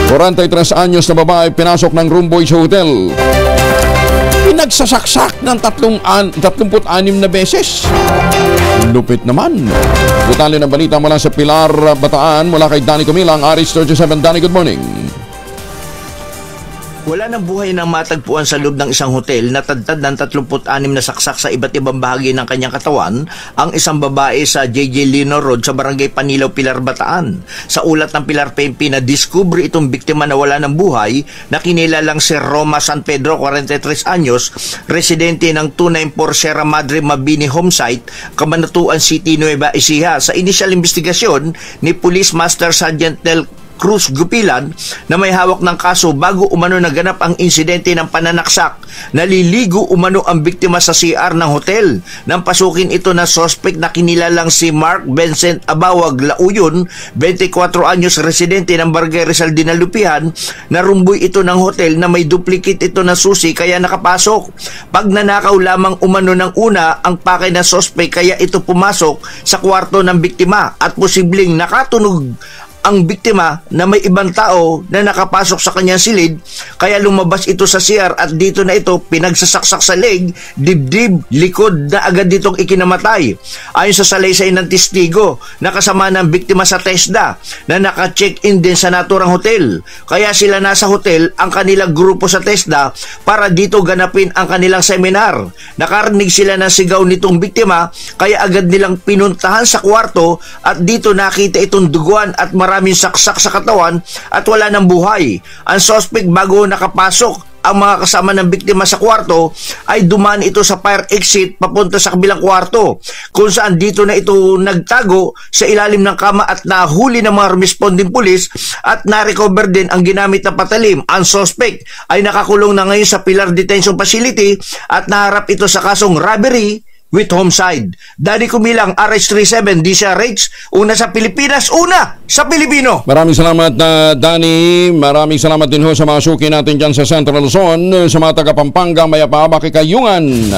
43 anyos na babae pinasok ng room boy sa hotel. Pinagsasaksak ng 36 na beses. Lupit naman. Detalye ng balita mula sa Pilar, Bataan mula kay Danny Comilang, Aris 37. Danny, good morning. Wala ng buhay nang matagpuan sa loob ng isang hotel na tadtad ng 36 na saksak sa iba't ibang bahagi ng kanyang katawan ang isang babae sa JJ Lino Road sa Barangay Panilaw, Pilar, Bataan. Sa ulat ng Pilar PNP na diskubre itong biktima na wala ng buhay na kinilalang si Roma San Pedro, 43 anyos, residente ng 294 Sierra Madre Mabini Homesite, Cabanatuan City, Nueva Ecija. Sa inisyal investigasyon ni Police Master Sergeant Nel Cruz Gupilan na may hawak ng kaso bago umano naganap ang insidente ng pananaksak. Naliligo umano ang biktima sa CR ng hotel. Nang pasukin ito na suspect na kinilalang si Mark Vincent Abawag Lauyon, 24 anyos, residente ng Barangay Rizal Dinalupihan, narumboy ito ng hotel na may duplicate ito na susi kaya nakapasok. Pag nanakaw lamang umano ng una ang pakay na suspect kaya ito pumasok sa kwarto ng biktima at posibleng nakatunog ang biktima na may ibang tao na nakapasok sa kanyang silid kaya lumabas ito sa CR at dito na ito pinagsasaksak sa leg, dibdib, likod na agad ditong ikinamatay. Ayon sa salaysay ng testigo, nakasama ng biktima sa TESDA na naka-check-in din sa naturang hotel. Kaya sila nasa hotel ang kanilang grupo sa TESDA para dito ganapin ang kanilang seminar. Nakarinig sila ng sigaw nitong biktima kaya agad nilang pinuntahan sa kwarto at dito nakita itong duguan at maraming saksak sa katawan at wala ng buhay. Ang suspect bago nakapasok ang mga kasama ng biktima sa kwarto ay dumaan ito sa fire exit papunta sa kabilang kwarto kung saan dito na ito nagtago sa ilalim ng kama at nahuli ng mga responding police at na-recover din ang ginamit na patalim. Ang suspect ay nakakulong na ngayon sa Pilar Detention Facility at naharap ito sa kasong robbery with homicide. Danny Comilang, RH37, DCRH, una sa Pilipinas, una sa Pilipino. Maraming salamat na Danny. Maraming salamat din ho sa mga suki natin dyan sa Central Luzon, sa mga taga Pampanga, Mayapa, Bakikayungan.